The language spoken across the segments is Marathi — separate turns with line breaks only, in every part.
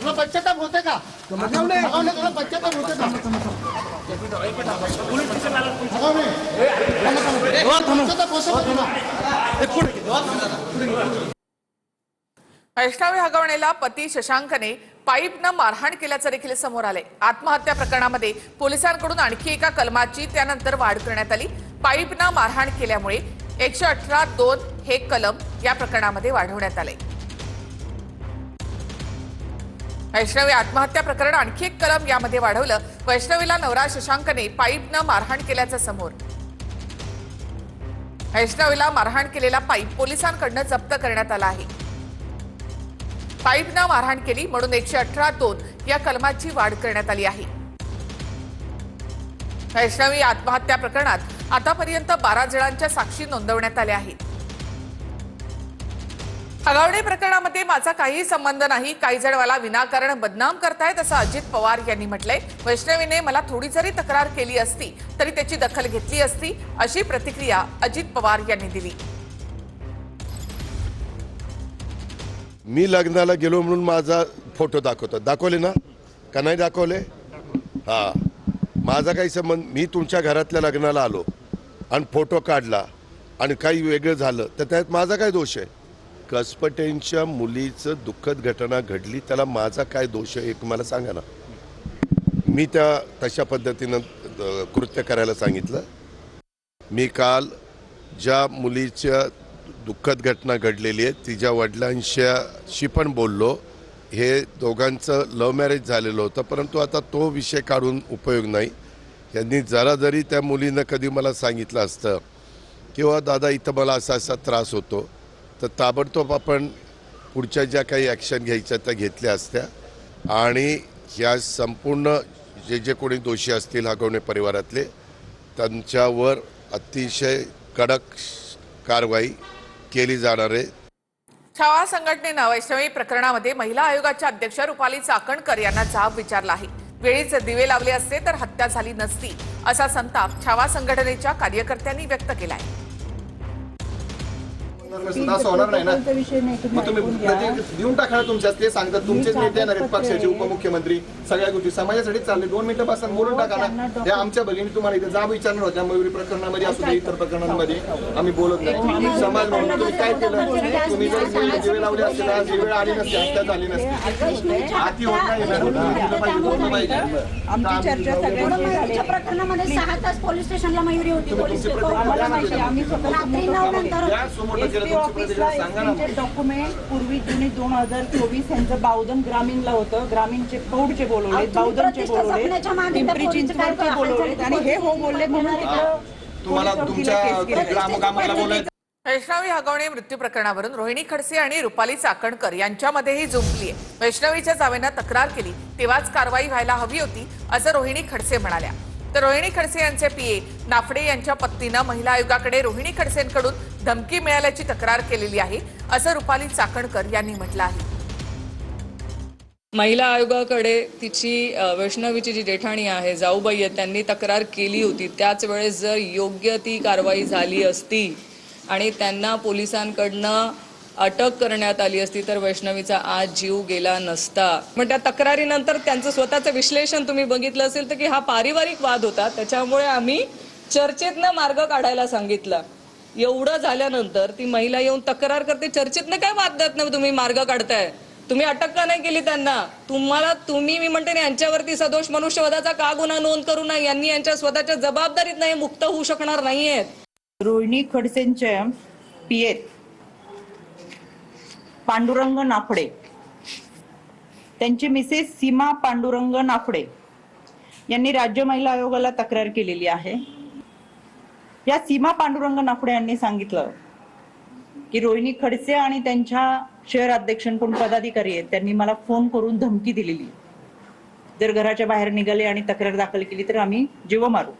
तुला पश्चाताप होते का? तुला पश्चाताप होते का?
वैष्णवी हगवणेला पती शशांकने पाईपनं मारहाण केल्याचं देखील समोर आलंय। आत्महत्या प्रकरणामध्ये पोलिसांकडून आणखी एका कलमाची त्यानंतर वाढ करण्यात आली। पाईपनं मारहाण केल्यामुळे 118(2) हे कलम या प्रकरणामध्ये वाढवण्यात आले। वैष्णवी आत्महत्या प्रकरण आणखी एक कलम यामध्ये वाढवलं। वैष्णवीला नवरा शशांकने पाईपनं मारहाण केल्याचं समोर। वैष्णवीला मारहाण केलेला पाईप पोलिसांकडून जप्त करण्यात आला आहे। पाईपनं मारहाण केली म्हणून 118(2) या कलमाची वाढ करण्यात आली आहे। वैष्णवी आत्महत्या प्रकरणात आतापर्यंत 12 जणांच्या साक्षी नोंदवण्यात आल्या आहेत। हगवणे प्रकरणामध्ये माझा काहीही संबंध नाही, काही जण मला विनाकारण बदनाम करतायत असं अजित पवार यांनी म्हटलंय। वैष्णवीने मला थोडी जरी तक्रार केली असती तरी त्याची दखल घेतली असती, अशी प्रतिक्रिया अजित पवार यांनी दिली।
मी लग्नाला गेलो म्हणून माझा फोटो दाखवले ना का नाही दाखवले? हा, माझा काही संबंध, मी तुमच्या घरातल्या लग्नाला आलो आणि फोटो काढला आणि काही वेगळं झालं तर त्यात माझा काय दोष आहे? कसपटेंच्या मुलीचं दुःखद घटना घडली, त्याला माझा काय दोष आहे एक मला सांगा ना। मी त्या तशा पद्धतीनं कृत्य करायला सांगितलं। मी काल ज्या मुलीच्या दुःखद घटना घडलेली आहे तिच्या वडिलांशी पण बोललो। हे दोघांचं लव्ह मॅरेज झालेलं होतं, परंतु आता तो विषय काढून उपयोग नाही। यांनी जरा जरी त्या मुलीनं कधी मला सांगितलं असतं किंवा दादा इथं मला असा असा त्रास होतो, तर ताबडतोब आपण पुढच्या ज्या काही ॲक्शन घ्यायच्या त्या घेतल्या असत्या आणि ह्या संपूर्ण जे कोणी दोषी असतील हगवणे परिवारातले त्यांच्यावर अतिशय कडक कारवाई केली जाणार आहे।
छावा संघटनेनं वैष्णवी प्रकरणामध्ये महिला आयोगाच्या अध्यक्ष रुपाली चाकणकर यांना जाब विचारला आहे। वेळीच दिवे लावले असते तर हत्या झाली नसती, असा संताप छावा संघटनेच्या कार्यकर्त्यांनी व्यक्त केलाय।
होणार नाही ना, मग तुम्ही देऊन टाका तुमच्या, ते सांगतात तुमचेच नेते येणार आहेत पक्षाचे, उपमुख्यमंत्री, सगळ्या गोष्टी समाजासाठी चालले। 2 मिनिटं बसून बोलून टाका ना। त्या आमच्या भगिनी तुम्हाला इथे जाब विचारणार होत्या, मयुरी प्रकरणामध्ये असू दे इतर प्रकरणांमध्ये आम्ही बोलत नाही। समाज म्हणून तुम्ही काय केलं? तुम्ही जर दिवे लावले असते तर आज ही वेळ आली नसती, हत्या झाली नसती। आती होत नाही
आमची चर्चा सगळ्यांच्या प्रकरणामध्ये 6 तास पोलीस स्टेशनला मयुरी होती। पोलीस
डॉक्युमेंट पूर्वी जुने 2024 यांचं बावधन ग्रामीणला होतं। ग्रामीणचे पौडचे बोलवले, बावधनचे बोलवले, पिंपरी चिंचवडचे बोलवले आणि हे हो बोलले म्हणून
तुम्हाला तुमच्या ग्रामकामाला बोलायचं।
वैष्णवी हगवणे मृत्यू प्रकरणावरून रोहिणी खडसे आणि रुपाली चाकणकर यांच्यामध्येही जुंपली आहे। वैष्णवीच्या जावेनं तक्रार केली तेव्हाच कारवाई व्हायला हवी होती, असं रोहिणी खडसे म्हणाल्या। तर रोहिणी खडसे यांचे पीए नाफडे यांच्या पत्नीनं महिला आयोगाकडे रोहिणी खडसेंकडून धमकी मिळाल्याची तक्रार केलेली आहे, असं रुपाली चाकणकर यांनी म्हटलं आहे।
महिला आयोगाकडे तिची वैष्णवीची जी जेठाणी आहे, जाऊबाई आहे, त्यांनी तक्रार केली होती। त्याच वेळेस जर योग्य ती कारवाई झाली असती आणि त्यांना पोलिसांकडनं अटक करण्यात आली असती तर वैष्णवीचा आज जीव गेला नसता। पण त्या तक्रारीनंतर त्यांचं स्वतःचं विश्लेषण तुम्ही बघितलं असेल तर की हा पारिवारिक वाद होता, त्याच्यामुळे आम्ही चर्चेतनं मार्ग काढायला सांगितलं। एवढं झाल्यानंतर ती महिला येऊन तक्रार करते, चर्चेतनं काय वाद देत नाही तुम्ही मार्ग काढताय? तुम्ही अटक का नाही केली त्यांना? मी म्हणते ना, यांच्यावरती सदोष मनुष्यवधाचा का गुन्हा नोंद करू नये? यांनी यांच्या स्वतःच्या जबाबदारीत नाही मुक्त होऊ शकणार नाहीयेत।
रोहिणी खडसेंच्या पीए पांडुरंग नाफडे, त्यांची मिसेस सीमा पांडुरंग नाफडे यांनी राज्य महिला आयोगाला तक्रार केलेली आहे। या सीमा पांडुरंग नाफडे यांनी सांगितलं की रोहिणी खडसे आणि त्यांच्या शहर अध्यक्षांकडून पदाधिकारी आहेत, त्यांनी मला फोन करून धमकी दिलेली, जर घराच्या बाहेर निघाले आणि तक्रार दाखल केली तर आम्ही जीव मारू।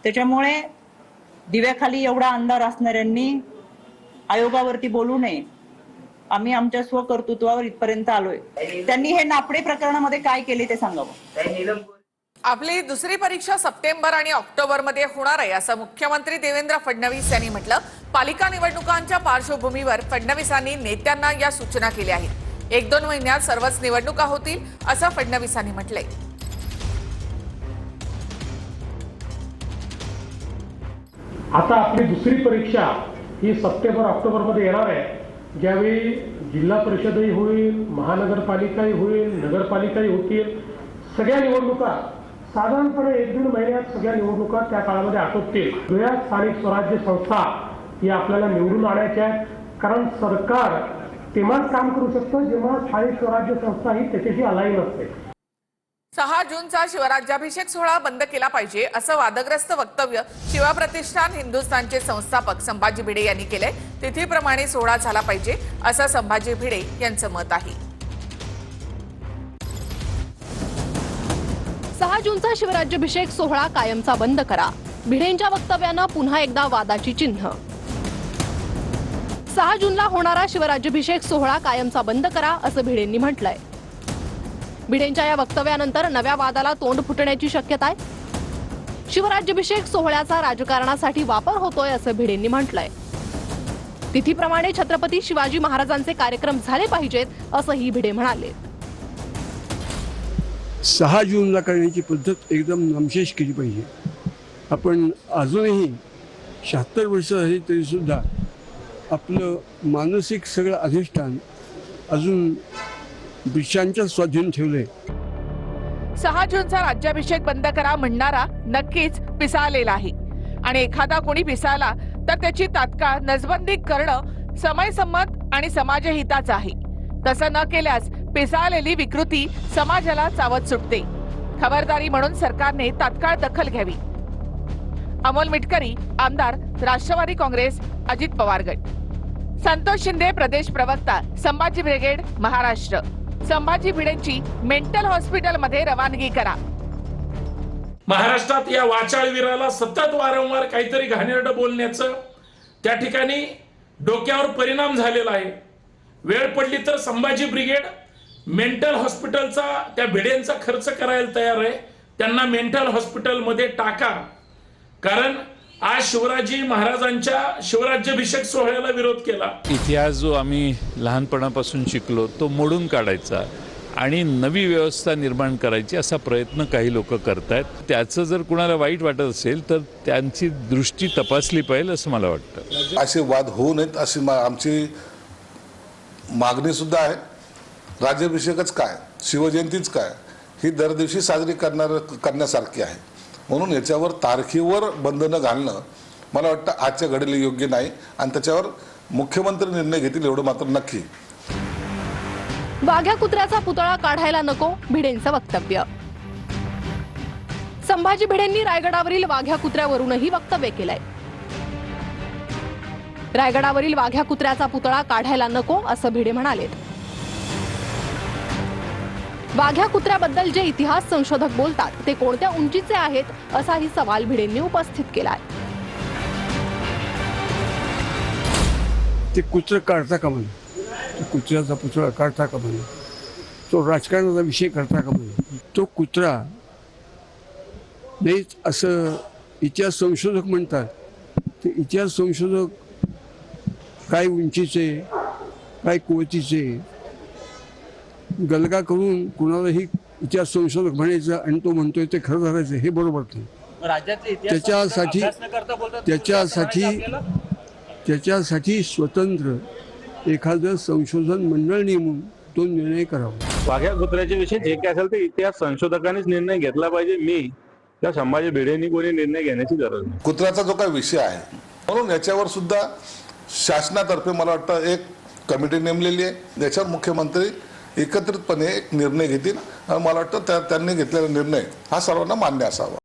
त्याच्यामुळे दिव्याखाली एवढा अंधार असणाऱ्यांनी आयोगावरती बोलू नये, आम्ही आमच्या स्वकर्तृत्वावर इथपर्यंत आलोय। त्यांनी हे नाफडे प्रकरणामध्ये काय केले ते सांगावं।
आपली दुसरी परीक्षा सप्टेंबर आणि ऑक्टोबर मध्ये होणार आहे, असं मुख्यमंत्री देवेंद्र फडणवीस यांनी म्हटलं। पालिका निवडणुकांच्या पार्श्वभूमीवर फडणवीसांनी नेत्यांना या सूचना केल्या आहेत। 1-2 महिन्यात सर्वच निवडणुका होतील असं फडणवीसांनी म्हटलंय.
आता आपली दुसरी परीक्षा ही सप्टेंबर-ऑक्टोबर मध्ये येणार आहे, ज्यावेळी जिल्हा परिषदही होईल, महानगरपालिकाही होईल, नगरपालिकाही होतील. सगळ्या निवडणुका साधारणपणे 1-1.5 महिन्यात सगळ्या निवडणुका त्या काळामध्ये आटोपतील. या स्थानिक स्वराज्य संस्था या आपल्याला निवडून आणायच्या आहेत, कारण सरकार तेव्हाच काम करू शकतं जेव्हा स्थानिक स्वराज्य संस्था ही त्याच्याशी अलाईन असते.
6 जूनचा शिवराज्याभिषेक सोहळा बंद केला पाहिजे असं वादग्रस्त वक्तव्य शिवप्रतिष्ठान हिंदुस्थानचे संस्थापक संभाजी भिडे यांनी केलंय. तिथीप्रमाणे सोहळा झाला पाहिजे असं संभाजी भिडे यांचं मत आहे.
6 जूनचा शिवराज्याभिषेक सोहळा कायमचा बंद करा. भिडेंच्या वक्तव्यानं पुन्हा एकदा वादाची चिन्ह. 6 जूनला होणारा शिवराज्याभिषेक सोहळा कायमचा बंद करा असं भिडेंनी म्हटलंय. भिडेंच्या या वक्तव्यानंतर नव्या वादाला तोंड फुटण्याची शक्यता आहे. शिवराज्याभिषेक सोहळ्याचा राजकारणासाठी वापर होतोय असं भिडेंनी म्हटलंय. तिथीप्रमाणे छत्रपती शिवाजी महाराजांचे कार्यक्रम झाले पाहिजेत असंही भिडे म्हणाले.
6 जूनला करण्याची पद्धत एकदम नामशेष केली पाहिजे. आपण अजूनही 76 वर्ष झाली तरी सुद्धा आपलं मानसिक सगळं अधिष्ठान अजून ब्रिटिशांच्या स्वाधीन ठेवले.
6 जूनचा राज्याभिषेक बंद करा म्हणणारा नक्कीच पिसाळलेला आहे आणि एखादा कोणी पिसाळला तर त्याची तात्काळ नसबंदी करणं समयसंमत आणि समाजहिताचं आहे. तसं न केल्यास पिसाळलेली विकृती समाजाला चावत सुटते. खबरदारी म्हणून सरकारने तात्काळ दखल घ्यावी. अमोल मिटकरी, आमदार, राष्ट्रवादी काँग्रेस, अजित पवार गट. संतोष शिंदे, प्रदेश प्रवक्ता, संभाजी ब्रिगेड, महाराष्ट्र. संभाजी भिडेंची मेंटल हॉस्पिटलमध्ये रवानगी करा.
महाराष्ट्रात या वाचाळवीराला सतत वारंवार काहीतरी घाणेरडं बोलण्याचं त्या ठिकाणी डोक्यावर परिणाम झालेला आहे. वेळ पडली तर संभाजी ब्रिगेड मेंटल हॉस्पिटलचा त्या भिडेंचा खर्च करायला तयार आहे. त्यांना मेंटल हॉस्पिटलमध्ये टाका, कारण आज शिवराजी महाराजांच्या शिवराज्याभिषेक सोहळ्याला विरोध केला.
इतिहास जो आम्ही लहानपणापासून शिकलो तो मोडून काढायचा आणि नवी व्यवस्था निर्माण करायची असा प्रयत्न काही लोक करतायत. त्याचं जर कुणाला वाईट वाटत असेल तर त्यांची दृष्टी तपासली पाहिजे असं मला वाटतं.
असे वाद होऊ नयेत अशी आमची मागणी सुद्धा आहे. राज्याभिषेकच काय, शिवजयंतीच काय, ही दर दिवशी साजरी करण्यासारखी आहे. म्हणून याच्यावर तारखेवर बंधनं घालणं मला वाटतं आजच्या घडीला योग्य नाही आणि त्याच्यावर मुख्यमंत्री निर्णय घेतील एवढं मात्र नक्की.
वाघ्या कुत्र्याचा पुतळा काढायला नको, भिडेंचं वक्तव्य. संभाजी भिडेंनी रायगडावरील वाघ्या कुत्र्यावरूनही वक्तव्य केलंय. रायगडावरील वाघ्या कुत्र्याचा पुतळा काढायला नको असं भिडे म्हणालेत. वाघ्या कुत्र्याबद्दल जे इतिहास संशोधक बोलतात ते कोणत्या उंचीचे आहेत असाही सवाल भिडेंनी उपस्थित केलाय.
ते कुत्र काढता का म्हणे, कुत्र्याचा पुतळा काढता का म्हणे, तो राजकारणाचा विषय करता का म्हणे. तो कुत्रा नाही असं इतिहास संशोधक म्हणतात. ते इतिहास संशोधक काय उंचीचे काय कुवतीचे गलगा करून कुणालाही इतिहास संशोधक म्हणायचं आणि तो म्हणतोय ते खरं धरायचं हे बरोबर नाही. त्याच्यासाठी स्वतंत्र एखादं संशोधन मंडळ नेमून तो निर्णय करावा.
वाघ्या कुत्र्याच्या विषयी जे काय असेल ते इतिहास संशोधकांनीच निर्णय घेतला पाहिजे. मी त्या संभाजी भिडेंनी कोणी निर्णय घेण्याची गरज नाही.
कुत्र्याचा जो काही विषय आहे म्हणून याच्यावर सुद्धा शासनातर्फे मला वाटतं एक कमिटी नेमलेली आहे. याच्यावर मुख्यमंत्री एकत्रितपणे एक निर्णय घेतील. मला वाटतं त्यांनी घेतलेला निर्णय हा सर्वांना मान्य असावा.